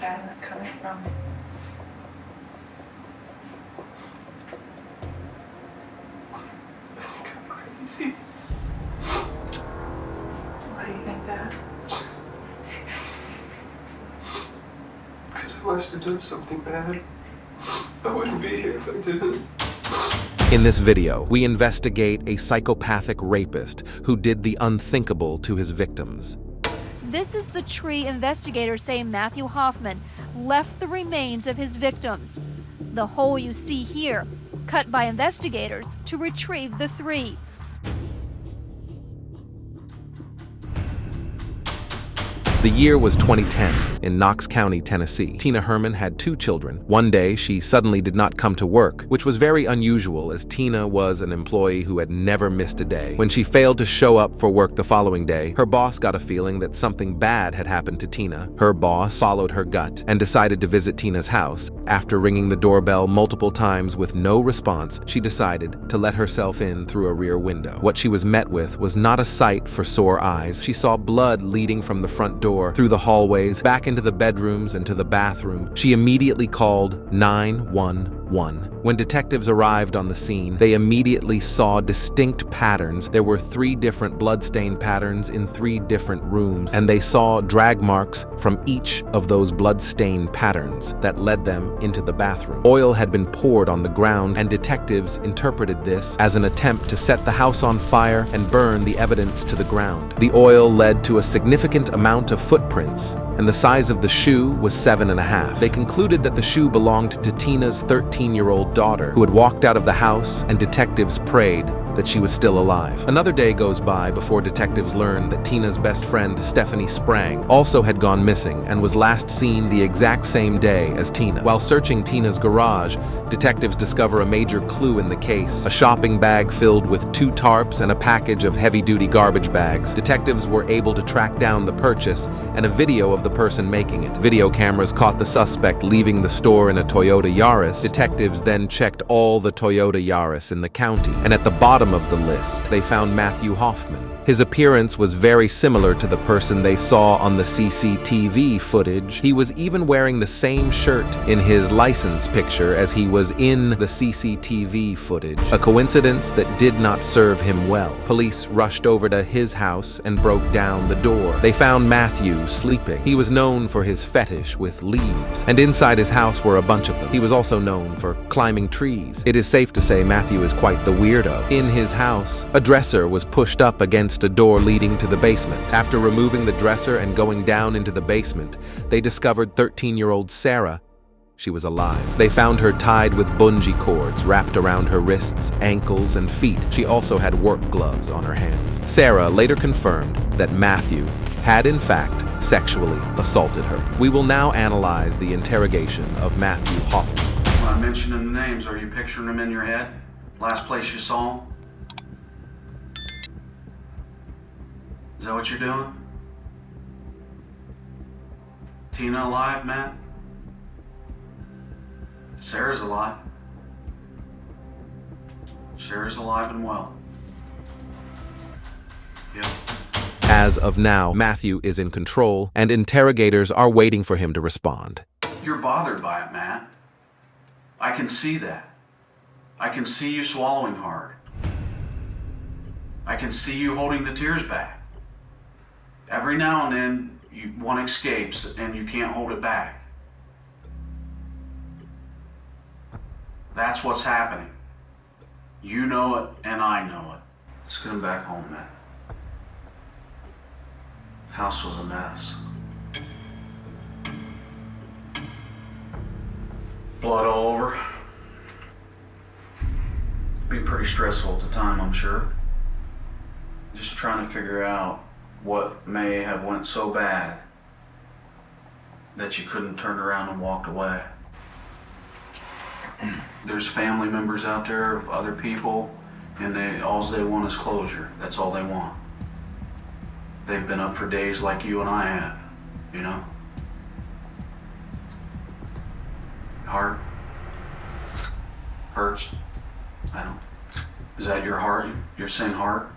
understand this coming from. I think I'm crazy. Why do you think that? Because if I must have done something bad, I wouldn't be here if I didn't. In this video, we investigate a psychopathic rapist who did the unthinkable to his victims. This is the tree investigators say Matthew Hoffman left the remains of his victims. The hole you see here, cut by investigators to retrieve the three. The year was 2010 in Knox County, Tennessee. Tina Herman had 2 children. One day, she suddenly did not come to work, which was very unusual as Tina was an employee who had never missed a day. When she failed to show up for work the following day, her boss got a feeling that something bad had happened to Tina. Her boss followed her gut and decided to visit Tina's house. After ringing the doorbell multiple times with no response, she decided to let herself in through a rear window. What she was met with was not a sight for sore eyes. She saw blood leading from the front door, through the hallways, back into the bedrooms and to the bathroom. She immediately called 911. When detectives arrived on the scene, they immediately saw distinct patterns. There were 3 different bloodstain patterns in 3 different rooms, and they saw drag marks from each of those bloodstain patterns that led them into the bathroom. Oil had been poured on the ground, and detectives interpreted this as an attempt to set the house on fire and burn the evidence to the ground. The oil led to a significant amount of footprints, and the size of the shoe was 7.5. They concluded that the shoe belonged to Tina's 13-year-old daughter, who had walked out of the house, and detectives prayed that she was still alive. Another day goes by before detectives learn that Tina's best friend, Stephanie Sprang, also had gone missing and was last seen the exact same day as Tina. While searching Tina's garage, detectives discover a major clue in the case: a shopping bag filled with 2 tarps and a package of heavy-duty garbage bags. Detectives were able to track down the purchase and a video of the person making it. Video cameras caught the suspect leaving the store in a Toyota Yaris. Detectives then checked all the Toyota Yaris in the county, and at the bottom of the list, they found Matthew Hoffman. His appearance was very similar to the person they saw on the CCTV footage. He was even wearing the same shirt in his license picture as he was in the CCTV footage, a coincidence that did not serve him well. Police rushed over to his house and broke down the door. They found Matthew sleeping. He was known for his fetish with leaves, and inside his house were a bunch of them. He was also known for climbing trees. It is safe to say Matthew is quite the weirdo. In his house, a dresser was pushed up against a door leading to the basement. After removing the dresser and going down into the basement, they discovered 13-year-old Sarah. She was alive. They found her tied with bungee cords wrapped around her wrists, ankles, and feet. She also had work gloves on her hands. Sarah later confirmed that Matthew had in fact sexually assaulted her. We will now analyze the interrogation of Matthew Hoffman. When I mentioned the names, are you picturing them in your head? Last place you saw them? Is that what you're doing? Tina alive, Matt? Sarah's alive. Sarah's alive and well. Yep. As of now, Matthew is in control, and interrogators are waiting for him to respond. You're bothered by it, Matt. I can see that. I can see you swallowing hard. I can see you holding the tears back. Every now and then, one escapes and you can't hold it back. That's what's happening. You know it, and I know it. Let's get him back home, Matt. House was a mess. Blood all over. Be pretty stressful at the time, I'm sure. Just trying to figure out what may have went so bad that you couldn't turn around and walk away. There's family members out there of other people, and all they want is closure. That's all they want. They've been up for days like you and I have, you know? Heart hurts. I don't. Is that your heart? You're saying heart?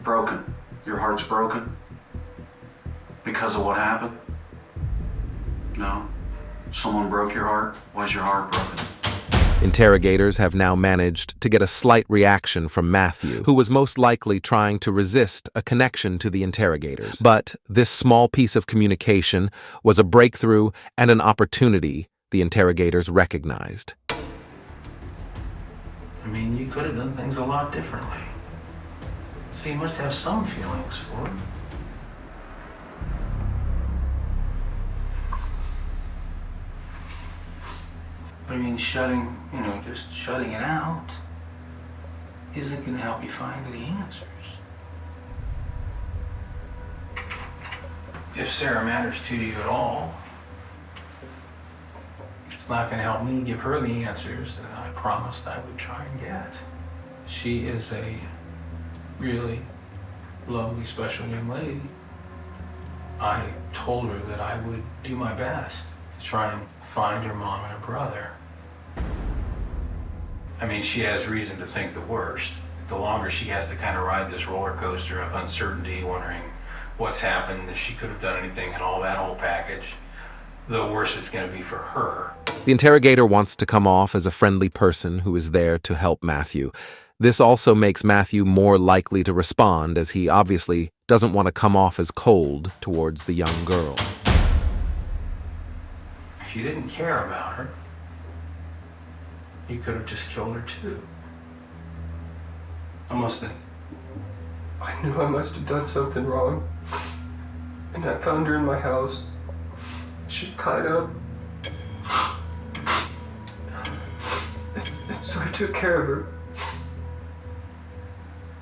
Broken. Your heart's broken because of what happened? No? Someone broke your heart? Was your heart broken? Interrogators have now managed to get a slight reaction from Matthew, who was most likely trying to resist a connection to the interrogators. But this small piece of communication was a breakthrough and an opportunity the interrogators recognized. I mean, you could have done things a lot differently. So you must have some feelings for it. But I mean, just shutting it out isn't going to help you find any answers. If Sarah matters to you at all, it's not going to help me give her the answers that I promised I would try and get. She is a really lovely, special young lady. I told her that I would do my best to try and find her mom and her brother. I mean, she has reason to think the worst. The longer she has to kind of ride this roller coaster of uncertainty, wondering what's happened, if she could have done anything, and all that whole package, the worse it's going to be for her. The interrogator wants to come off as a friendly person who is there to help Matthew. This also makes Matthew more likely to respond, as he obviously doesn't want to come off as cold towards the young girl. If you didn't care about her, you could have just killed her too. I knew I must have done something wrong. And I found her in my house. She tied up. And so I took care of her.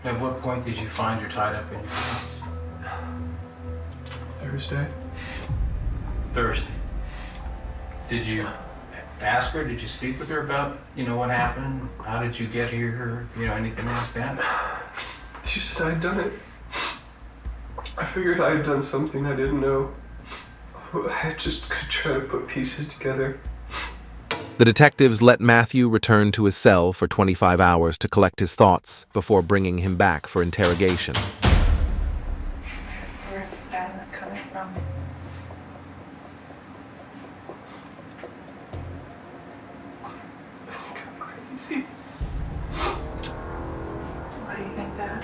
At what point did you find her tied up in your house? Thursday. Did you ask her? Did you speak with her about, what happened? How did you get here? Anything like that? She said I'd done it. I figured I had done something I didn't know. I just could try to put pieces together. The detectives let Matthew return to his cell for 25 hours to collect his thoughts before bringing him back for interrogation. Where's the sadness coming from? I think I'm crazy. Why do you think that?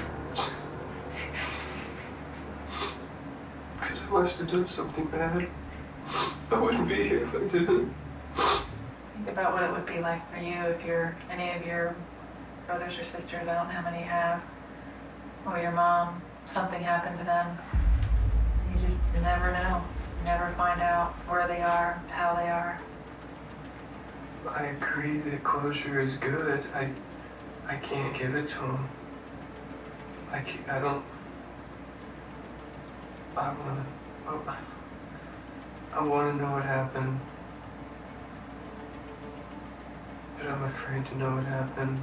Because I must have done something bad. I wouldn't be here if I didn't. Think about what it would be like for you if any of your brothers or sisters, I don't know how many you have, or your mom, something happened to them. You never know. You never find out where they are, how they are. I agree that closure is good. I can't give it to him. I want to know what happened. But I'm afraid to know what happened.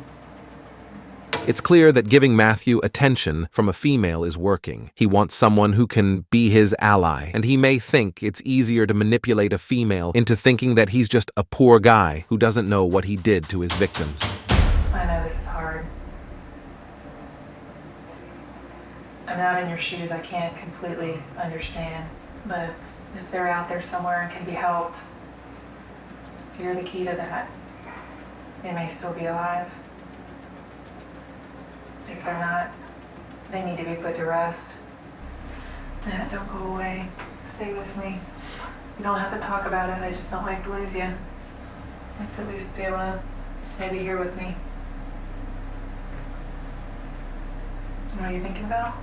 It's clear that giving Matthew attention from a female is working. He wants someone who can be his ally, and he may think it's easier to manipulate a female into thinking that he's just a poor guy who doesn't know what he did to his victims. I know this is hard. I'm not in your shoes, I can't completely understand. But if they're out there somewhere and can be helped, if you're the key to that, they may still be alive. If they're not, they need to be put to rest. Matt, don't go away. Stay with me. You don't have to talk about it, I just don't like to lose you. Let's at least be able to stay here with me. What are you thinking about?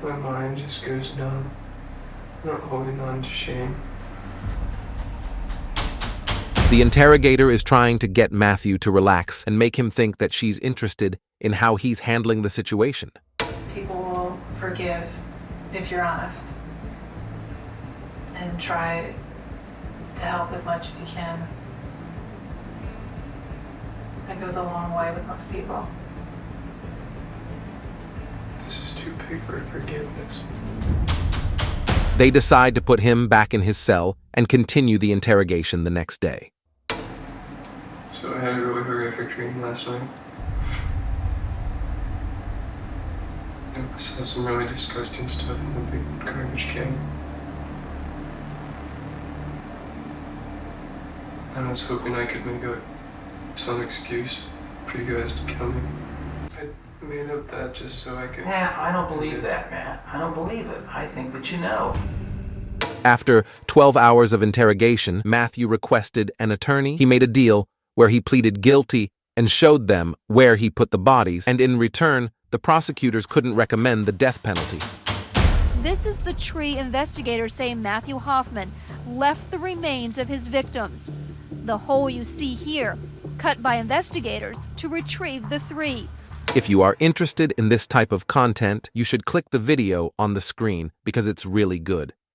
My mind just goes numb. Not holding on to shame. The interrogator is trying to get Matthew to relax and make him think that she's interested in how he's handling the situation. People will forgive if you're honest. And try to help as much as you can. That goes a long way with most people. This is too big for forgiveness. They decide to put him back in his cell and continue the interrogation the next day. So I had a really horrific dream last night. It I saw some really disgusting stuff in the big garbage can. I was hoping I could make up some excuse for you guys to kill me. I made up that just so I could... Matt, I don't believe that, Matt. I don't believe it. I think that you know. After 12 hours of interrogation, Matthew requested an attorney. He made a deal where he pleaded guilty and showed them where he put the bodies, and in return, the prosecutors couldn't recommend the death penalty. This is the tree investigators say Matthew Hoffman left the remains of his victims. The hole you see here, cut by investigators to retrieve the three. If you are interested in this type of content, you should click the video on the screen because it's really good.